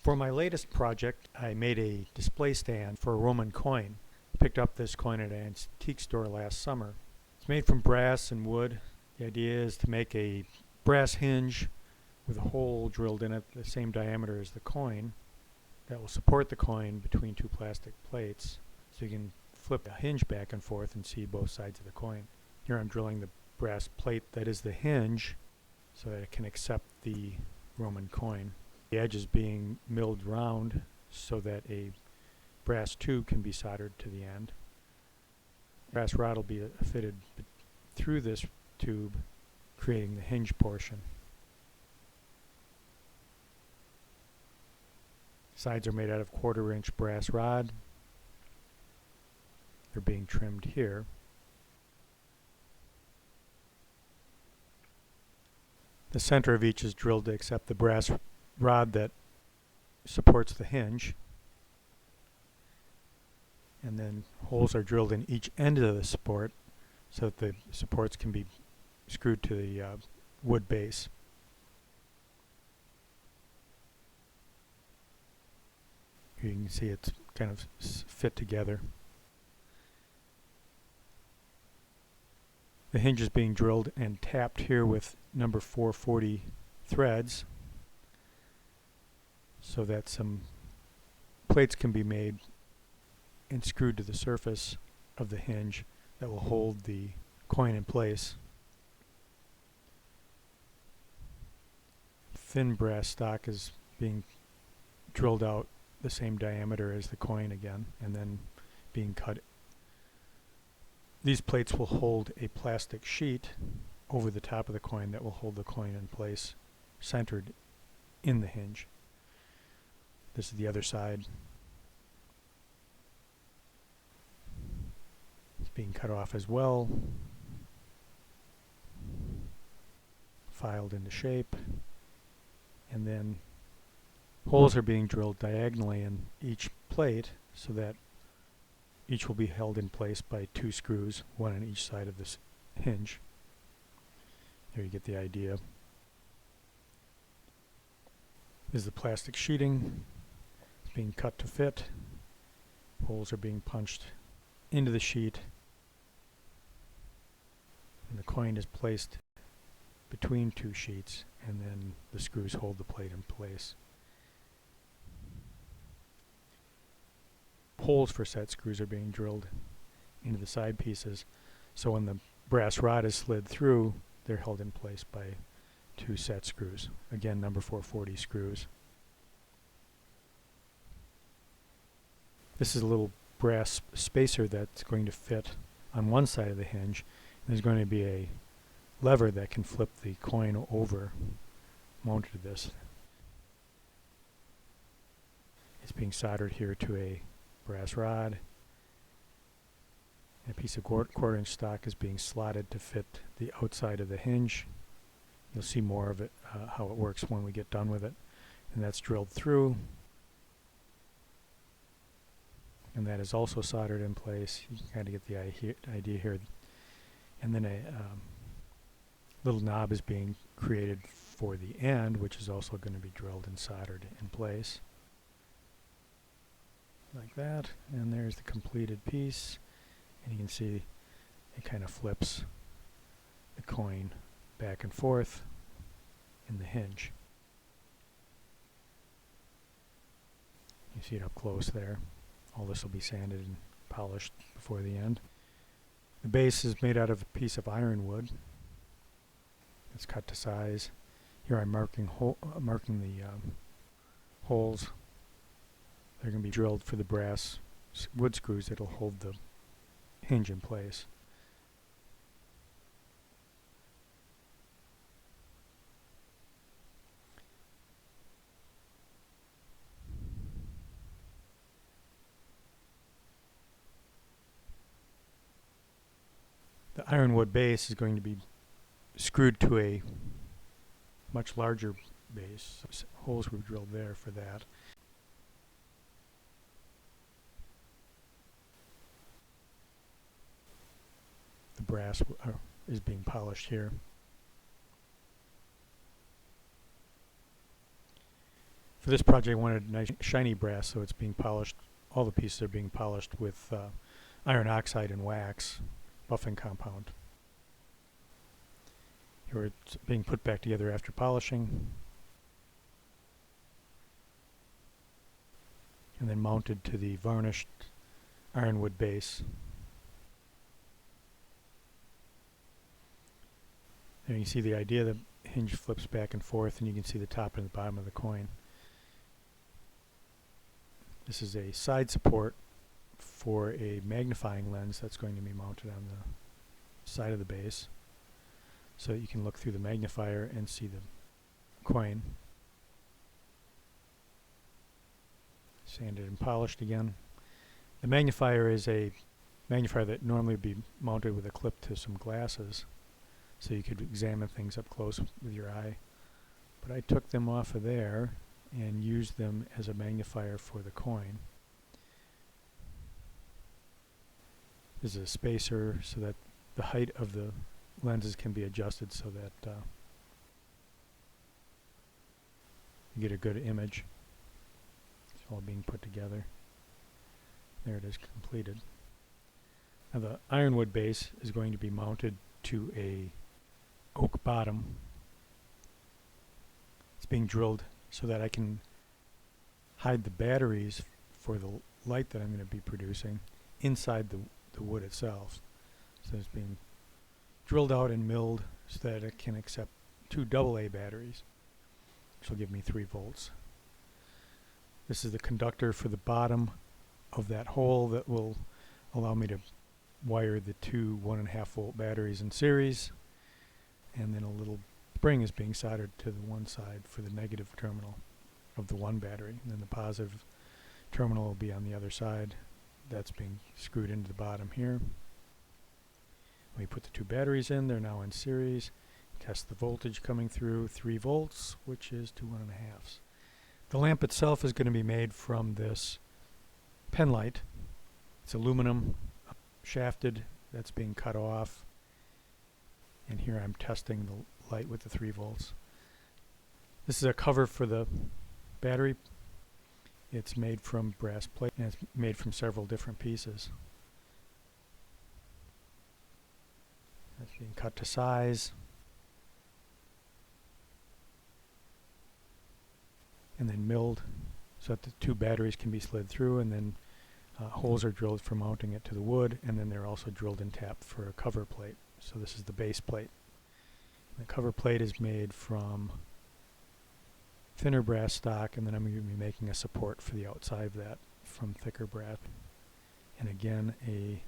For my latest project, I made a display stand for a Roman coin. Picked up this coin at an antique store last summer. It's made from brass and wood. The idea is to make a brass hinge with a hole drilled in it the same diameter as the coin that will support the coin between two plastic plates, so you can flip the hinge back and forth and see both sides of the coin. Here I'm drilling the brass plate that is the hinge so that it can accept the Roman coin. The edge is being milled round so that a brass tube can be soldered to the end. Brass rod will be fitted through this tube, creating the hinge portion. Sides are made out of 1/4-inch brass rod. They're being trimmed here. The center of each is drilled to accept the brass rod that supports the hinge, and then holes are drilled in each end of the support so that the supports can be screwed to the wood base. Here you can see it's kind of fit together. The hinge is being drilled and tapped here with number 440 threads so that some plates can be made and screwed to the surface of the hinge that will hold the coin in place. Thin brass stock is being drilled out the same diameter as the coin again, and then being cut. These plates will hold a plastic sheet over the top of the coin that will hold the coin in place, centered in the hinge. This is the other side. It's being cut off as well, filed into shape, and then holes are being drilled diagonally in each plate so that each will be held in place by 2 screws, one on each side of this hinge. There you get the idea. This is the plastic sheeting. It's being cut to fit. Holes are being punched into the sheet, and the coin is placed between 2 sheets, and then the screws hold the plate in place. Holes for set screws are being drilled into the side pieces, so when the brass rod is slid through, they're held in place by 2 set screws. Again, number 440 screws. This is a little brass spacer that's going to fit on one side of the hinge. There's going to be a lever that can flip the coin over, mounted to this. It's being soldered here to a brass rod. A piece of 1/4-inch stock is being slotted to fit the outside of the hinge. You'll see more of it, how it works when we get done with it. And that's drilled through. And that is also soldered in place. You can kind of get the idea here. And then a little knob is being created for the end, which is also going to be drilled and soldered in place. Like that, and there's the completed piece, and you can see it kind of flips the coin back and forth in the hinge. You see it up close there. All this will be sanded and polished before the end. The base is made out of a piece of ironwood. It's cut to size. Here I'm marking the holes. They're going to be drilled for the brass wood screws that will hold the hinge in place. The ironwood base is going to be screwed to a much larger base. So holes were drilled there for that. The brass is being polished here. For this project I wanted nice shiny brass, so it's being polished. All the pieces are being polished with iron oxide and wax buffing compound. Here it's being put back together after polishing and then mounted to the varnished ironwood base. There you can see the idea. The hinge flips back and forth, and you can see the top and the bottom of the coin. This is a side support for a magnifying lens that's going to be mounted on the side of the base, so that you can look through the magnifier and see the coin. Sanded and polished again. The magnifier is a magnifier that normally would be mounted with a clip to some glasses, so you could examine things up close with your eye. But I took them off of there and used them as a magnifier for the coin. This is a spacer so that the height of the lenses can be adjusted so that you get a good image. It's all being put together. There it is, completed. Now the ironwood base is going to be mounted to a oak bottom. It's being drilled so that I can hide the batteries for the light that I'm going to be producing inside the wood itself. So it's being drilled out and milled so that it can accept 2 AA batteries, which will give me 3 volts. This is the conductor for the bottom of that hole that will allow me to wire the 2 1.5 volt batteries in series, and then a little spring is being soldered to the one side for the negative terminal of the one battery, and then the positive terminal will be on the other side. That's being screwed into the bottom here. We put the 2 batteries in, they're now in series. Test the voltage coming through, 3 volts, which is 2 1.5s. The lamp itself is going to be made from this pen light. It's aluminum, shafted, that's being cut off. And here I'm testing the light with the 3 volts. This is a cover for the battery. It's made from brass plate, and it's made from several different pieces. That's being cut to size. And then milled so that the 2 batteries can be slid through, and then holes are drilled for mounting it to the wood, and then they're also drilled and tapped for a cover plate. So this is the base plate. The cover plate is made from thinner brass stock, and then I'm going to be making a support for the outside of that from thicker brass. And again, a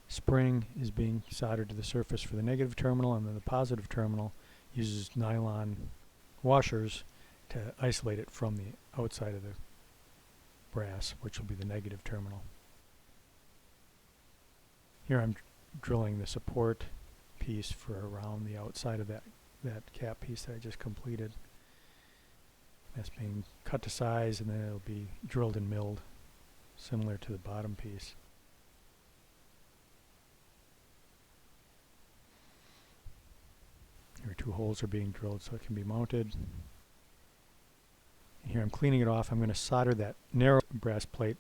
spring is being soldered to the surface for the negative terminal, and then the positive terminal uses nylon washers to isolate it from the outside of the brass, which will be the negative terminal. Here I'm drilling the support piece for around the outside of that cap piece that I just completed. That's being cut to size, and then it'll be drilled and milled similar to the bottom piece. Here 2 holes are being drilled so it can be mounted. And here I'm cleaning it off. I'm going to solder that narrow brass plate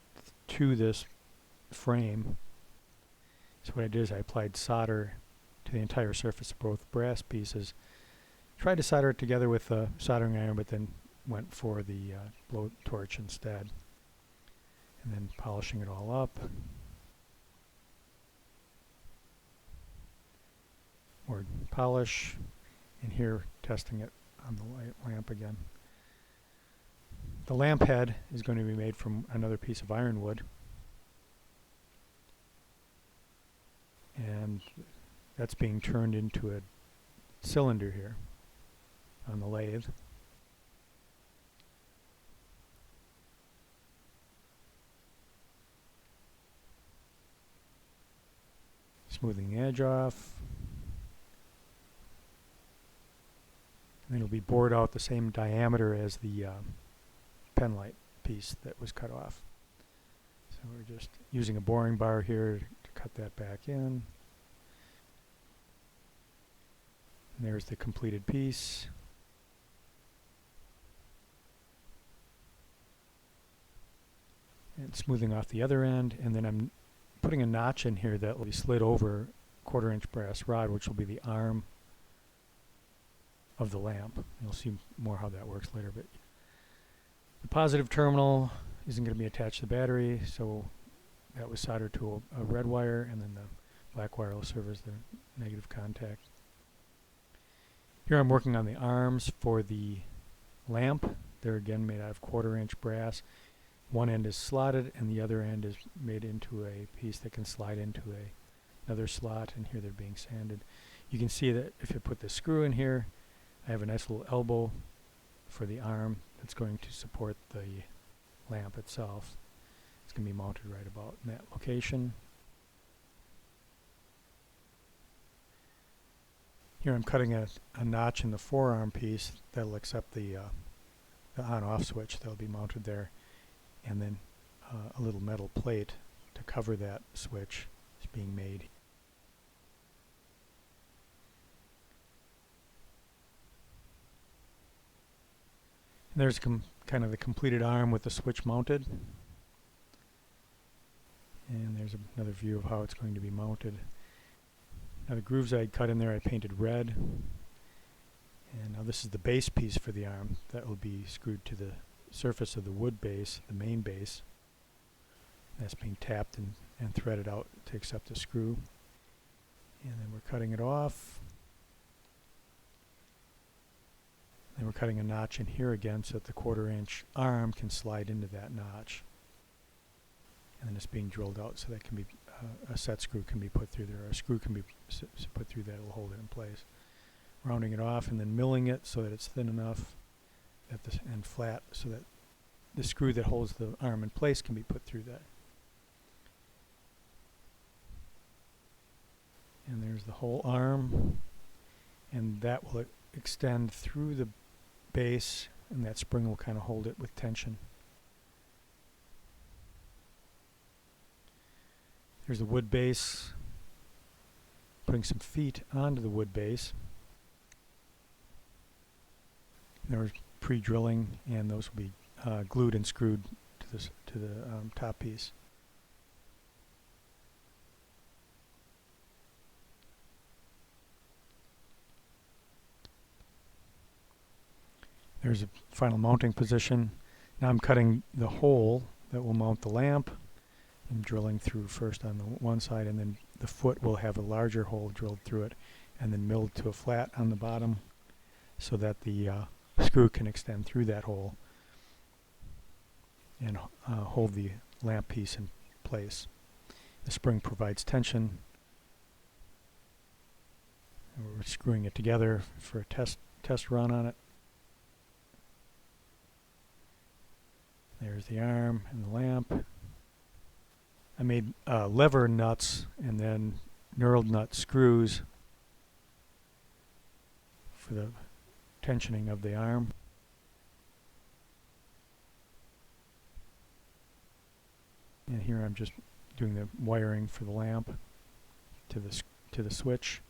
to this frame. So what I did is I applied solder to the entire surface of both brass pieces. Tried to solder it together with a soldering iron, but then went for the blowtorch instead. And then polishing it all up. More polish. And here testing it on the lamp again. The lamp head is going to be made from another piece of ironwood. And that's being turned into a cylinder here on the lathe. Smoothing the edge off. And it'll be bored out the same diameter as the pen light piece that was cut off. So we're just using a boring bar here to cut that back in. And there's the completed piece. and smoothing off the other end, and then I'm putting a notch in here that will be slid over 1/4 inch brass rod, which will be the arm of the lamp. You'll see more how that works later, but the positive terminal isn't going to be attached to the battery, so that was soldered to a red wire, and then the black wire will serve as the negative contact. Here I'm working on the arms for the lamp. They're again made out of 1/4 inch brass. One end is slotted and the other end is made into a piece that can slide into another slot, and here they're being sanded. You can see that if you put the screw in here, I have a nice little elbow for the arm that's going to support the lamp itself. It's going to be mounted right about in that location. Here I'm cutting a notch in the forearm piece that'll accept the on-off switch that'll be mounted there, and then a little metal plate to cover that switch is being made. And there's kind of the completed arm with the switch mounted. And there's another view of how it's going to be mounted. Now the grooves I cut in there I painted red. And now this is the base piece for the arm that will be screwed to the surface of the wood base, the main base. That's being tapped and threaded out to accept the screw. And then we're cutting it off. Then we're cutting a notch in here again so that the 1/4 inch arm can slide into that notch. And then it's being drilled out so that can be a set screw can be put through there, or a screw can be put through that will hold it in place. Rounding it off and then milling it so that it's thin enough and flat so that the screw that holds the arm in place can be put through that. And there's the whole arm, and that will extend through the base, and that spring will kind of hold it with tension. There's the wood base, putting some feet onto the wood base. There's pre-drilling, and those will be glued and screwed to the top piece. There's a final mounting position. Now I'm cutting the hole that will mount the lamp and drilling through first on the one side, and then the foot will have a larger hole drilled through it and then milled to a flat on the bottom so that the screw can extend through that hole and hold the lamp piece in place. The spring provides tension. And we're screwing it together for a test run on it. There's the arm and the lamp. I made lever nuts and then knurled nut screws for the tensioning of the arm. And here I'm just doing the wiring for the lamp to the switch.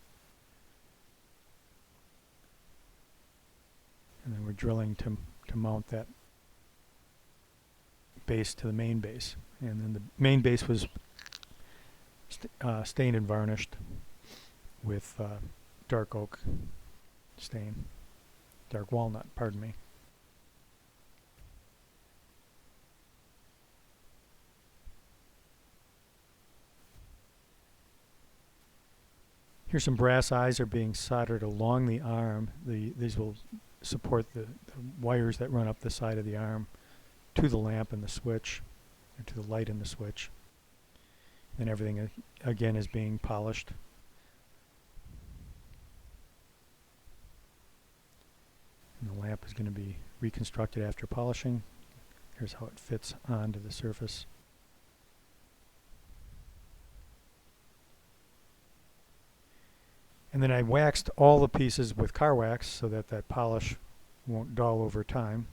And then we're drilling to mount that base to the main base. And then the main base was stained and varnished with dark oak stain. Dark walnut, pardon me. Here some brass eyes are being soldered along the arm. These will support the wires that run up the side of the arm to the lamp and the switch, or to the light and the switch. And everything again is being polished. And the lamp is going to be reconstructed after polishing. Here's how it fits onto the surface. And then I waxed all the pieces with car wax so that that polish won't dull over time.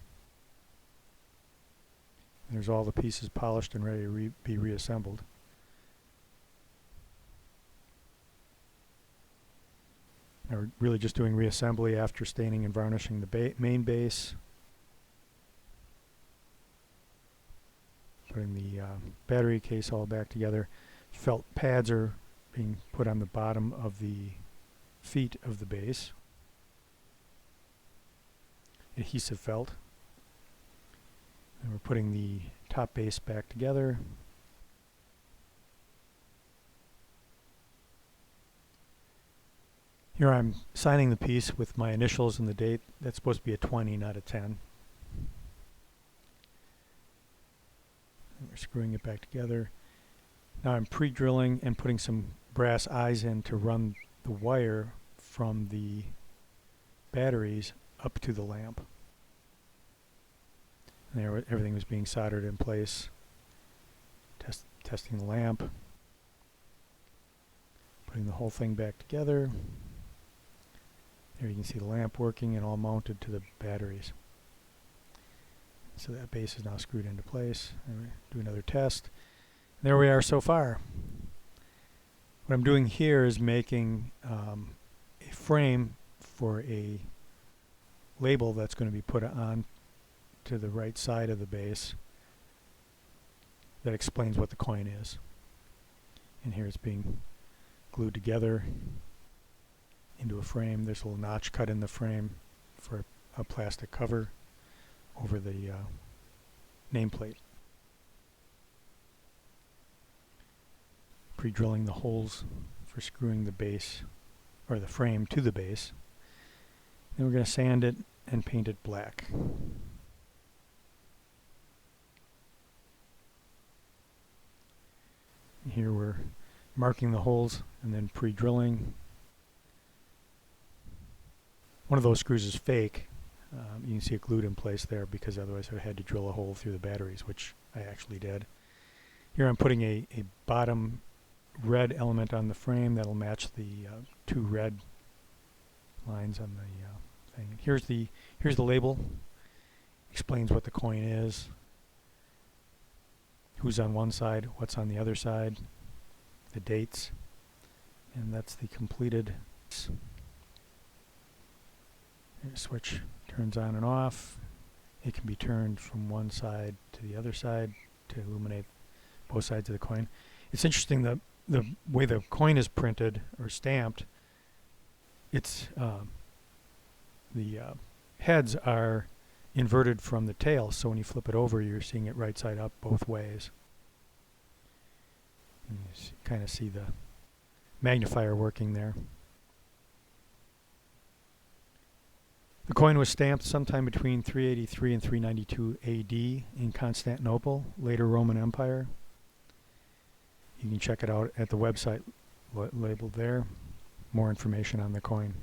There's all the pieces polished and ready to be reassembled. Now we're really just doing reassembly after staining and varnishing the main base. putting the battery case all back together. Felt pads are being put on the bottom of the feet of the base. Adhesive felt. And we're putting the top base back together. Here I'm signing the piece with my initials and the date. That's supposed to be a 20, not a 10. And we're screwing it back together. Now I'm pre-drilling and putting some brass eyes in to run the wire from the batteries up to the lamp. And there, everything was being soldered in place. Testing the lamp. Putting the whole thing back together. There you can see the lamp working and all mounted to the batteries. So that base is now screwed into place. And we do another test. There we are so far. What I'm doing here is making a frame for a label that's going to be put on to the right side of the base that explains what the coin is. And here it's being glued together into a frame. There's a little notch cut in the frame for a plastic cover over the nameplate. Pre-drilling the holes for screwing the base or the frame to the base. Then we're going to sand it and paint it black. And here we're marking the holes and then pre-drilling. One of those screws is fake. You can see it glued in place there because otherwise I had to drill a hole through the batteries, which I actually did. Here I'm putting a bottom red element on the frame that'll match the two red lines on the thing. Here's the label. Explains what the coin is, who's on one side, what's on the other side, the dates, and that's the completed. Switch turns on and off. It can be turned from one side to the other side to illuminate both sides of the coin. It's interesting that the way the coin is printed or stamped, it's the heads are inverted from the tail, so when you flip it over you're seeing it right side up both ways. And you kind of see the magnifier working there. The coin was stamped sometime between 383 and 392 AD in Constantinople, later Roman Empire. You can check it out at the website labeled there. More information on the coin.